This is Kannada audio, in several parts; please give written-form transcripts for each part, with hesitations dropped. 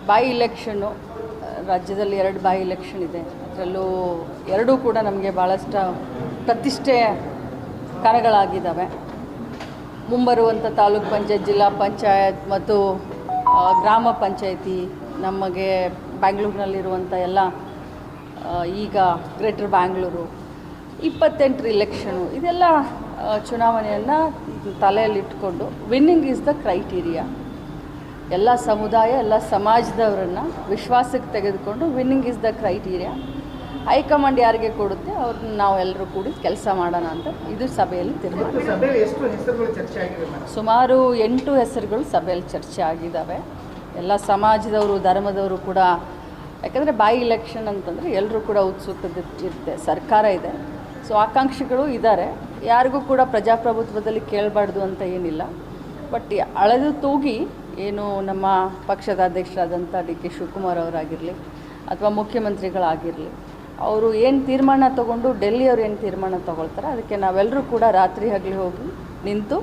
ಬೈ ಇಲೆಕ್ಷನ್ನು ರಾಜ್ಯದಲ್ಲಿ 2 ಬೈ ಇಲೆಕ್ಷನ್ ಇದೆ. ಅದರಲ್ಲೂ ಎರಡೂ ಕೂಡ ನಮಗೆ ಭಾಳಷ್ಟು ಪ್ರತಿಷ್ಠೆಯ ಕಣಗಳಾಗಿದ್ದಾವೆ. ಮುಂಬರುವಂಥ ತಾಲೂಕ್ ಪಂಚಾಯತ್, ಜಿಲ್ಲಾ ಪಂಚಾಯತ್ ಮತ್ತು ಗ್ರಾಮ ಪಂಚಾಯತಿ, ನಮಗೆ ಬ್ಯಾಂಗ್ಳೂರಿನಲ್ಲಿರುವಂಥ ಎಲ್ಲ ಈಗ ಗ್ರೇಟರ್ ಬ್ಯಾಂಗ್ಳೂರು 28 ಇಲೆಕ್ಷನು, ಇದೆಲ್ಲ ಚುನಾವಣೆಯನ್ನು ತಲೆಯಲ್ಲಿಟ್ಕೊಂಡು ವಿನ್ನಿಂಗ್ ಈಸ್ ದ ಕ್ರೈಟೀರಿಯಾ. ಎಲ್ಲ ಸಮುದಾಯ, ಎಲ್ಲ ಸಮಾಜದವರನ್ನು ವಿಶ್ವಾಸಕ್ಕೆ ತೆಗೆದುಕೊಂಡು winning is the criteria. High command ಯಾರಿಗೆ ಕೊಡುತ್ತೆ ಅವ್ರನ್ನ ನಾವು ಎಲ್ಲರೂ ಕೂಡಿ ಕೆಲಸ ಮಾಡೋಣ ಅಂತ ಇದು ಸಭೆಯಲ್ಲಿ ತೀರ್ಮಾನ. ಸುಮಾರು 8 ಹೆಸರುಗಳು ಸಭೆಯಲ್ಲಿ ಚರ್ಚೆ ಆಗಿದ್ದಾವೆ. ಎಲ್ಲ ಸಮಾಜದವರು, ಧರ್ಮದವರು ಕೂಡ, ಯಾಕಂದರೆ ಬೈ ಇಲೆಕ್ಷನ್ ಅಂತಂದರೆ ಎಲ್ಲರೂ ಕೂಡ ಉತ್ಸುಕತೆ ಇರುತ್ತೆ. ಸರ್ಕಾರ ಇದೆ, ಸೊ ಆಕಾಂಕ್ಷಿಗಳು ಇದ್ದಾರೆ. ಯಾರಿಗೂ ಕೂಡ ಪ್ರಜಾಪ್ರಭುತ್ವದಲ್ಲಿ ಕೇಳಬಾರ್ದು ಅಂತ ಏನಿಲ್ಲ. ಬಟ್ ಅಳೆದು ತೂಗಿ ಏನು ನಮ್ಮ ಪಕ್ಷದ ಅಧ್ಯಕ್ಷರಾದಂಥ DK ಶಿವಕುಮಾರ್ ಅವರಾಗಿರಲಿ ಅಥವಾ ಮುಖ್ಯಮಂತ್ರಿಗಳಾಗಿರಲಿ, ಅವರು ಏನು ತೀರ್ಮಾನ ತೊಗೊಂಡು ಡೆಲ್ಲಿಯವರು ಏನು ತೀರ್ಮಾನ ತೊಗೊಳ್ತಾರೆ ಅದಕ್ಕೆ ನಾವೆಲ್ಲರೂ ಕೂಡ ರಾತ್ರಿ ಹಗಲು ಹೋಗಿ ನಿಂತು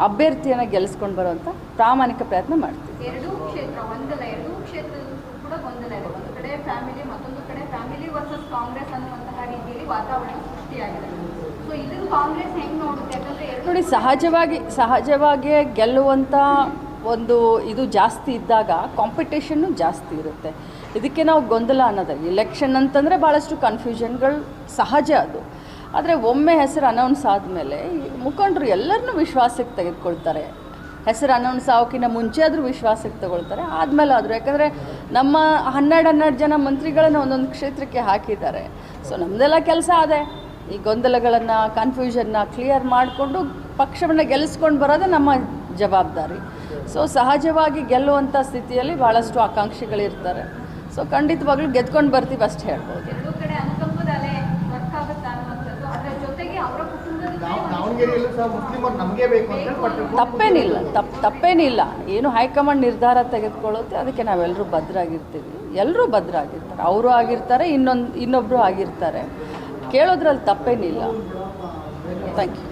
ಅಭ್ಯರ್ಥಿಯನ್ನು ಗೆಲ್ಲಿಸ್ಕೊಂಡು ಬರುವಂಥ ಪ್ರಾಮಾಣಿಕ ಪ್ರಯತ್ನ ಮಾಡ್ತೀವಿ. ಎರಡೂ ಕ್ಷೇತ್ರದಲ್ಲೂ ಕೂಡ ಗೊಂದಲ ಇದೆ. ಒಂದು ಕಡೆ ಫ್ಯಾಮಿಲಿ, ಮತ್ತೊಂದು ಕಡೆ ಫ್ಯಾಮಿಲಿ ವರ್ಸಸ್ ಕಾಂಗ್ರೆಸ್ ಅನ್ನುವಂತಹ ರೀತಿಯಲ್ಲಿ ವಾತಾವರಣ ಸೃಷ್ಟಿಯಾಗಿದೆ. ಸೊ ಇದನ್ನು ಕಾಂಗ್ರೆಸ್ ಹೆಂಗೆ ನೋಡುತ್ತೆ? ಯಾಕಂದರೆ ನೋಡಿ, ಸಹಜವಾಗಿ ಗೆಲ್ಲುವಂಥ ಒಂದು ಇದು ಜಾಸ್ತಿ ಇದ್ದಾಗ ಕಾಂಪಿಟೇಷನ್ನು ಜಾಸ್ತಿ ಇರುತ್ತೆ. ಇದಕ್ಕೆ ನಾವು ಗೊಂದಲ ಅನ್ನೋದು. ಎಲೆಕ್ಷನ್ ಅಂತಂದರೆ ಭಾಳಷ್ಟು ಕನ್ಫ್ಯೂಷನ್ಗಳು ಸಹಜ ಅದು. ಆದರೆ ಒಮ್ಮೆ ಹೆಸರು ಅನೌನ್ಸ್ ಆದಮೇಲೆ ಮುಖಂಡರು ಎಲ್ಲರನ್ನೂ ವಿಶ್ವಾಸಕ್ಕೆ ತೆಗೆದುಕೊಳ್ತಾರೆ. ಹೆಸರು ಅನೌನ್ಸ್ ಆಗೋಕ್ಕಿಂತ ಮುಂಚೆ ಆದರೂ ವಿಶ್ವಾಸಕ್ಕೆ ತಗೊಳ್ತಾರೆ, ಆದಮೇಲೆ ಆದರೂ. ಯಾಕಂದರೆ ನಮ್ಮ 12 ಜನ ಮಂತ್ರಿಗಳನ್ನು ಒಂದೊಂದು ಕ್ಷೇತ್ರಕ್ಕೆ ಹಾಕಿದ್ದಾರೆ. ಸೊ ನಮ್ಮದೆಲ್ಲ ಕೆಲಸ ಅದೇ, ಈ ಗೊಂದಲಗಳನ್ನು, ಕನ್ಫ್ಯೂಷನ್ನ ಕ್ಲಿಯರ್ ಮಾಡಿಕೊಂಡು ಪಕ್ಷವನ್ನು ಗೆಲ್ಲಿಸ್ಕೊಂಡು ಬರೋದೇ ನಮ್ಮ ಜವಾಬ್ದಾರಿ. ಸೊ ಸಹಜವಾಗಿ ಗೆಲ್ಲುವಂಥ ಸ್ಥಿತಿಯಲ್ಲಿ ಭಾಳಷ್ಟು ಆಕಾಂಕ್ಷಿಗಳಿರ್ತಾರೆ. ಸೊ ಖಂಡಿತವಾಗ್ಲೂ ಗೆದ್ಕೊಂಡು ಬರ್ತೀವಿ ಅಷ್ಟು ಹೇಳ್ಬೋದು. ತಪ್ಪೇನಿಲ್ಲ. ಏನು ಹೈಕಮಾಂಡ್ ನಿರ್ಧಾರ ತೆಗೆದುಕೊಳ್ಳುತ್ತೆ ಅದಕ್ಕೆ ನಾವೆಲ್ಲರೂ ಭದ್ರಾಗಿರ್ತೀವಿ. ಎಲ್ಲರೂ ಭದ್ರಾಗಿರ್ತಾರೆ. ಅವರು ಆಗಿರ್ತಾರೆ, ಇನ್ನೊಬ್ಬರು ಆಗಿರ್ತಾರೆ. ಕೇಳೋದ್ರಲ್ಲಿ ತಪ್ಪೇನಿಲ್ಲ. Thank you.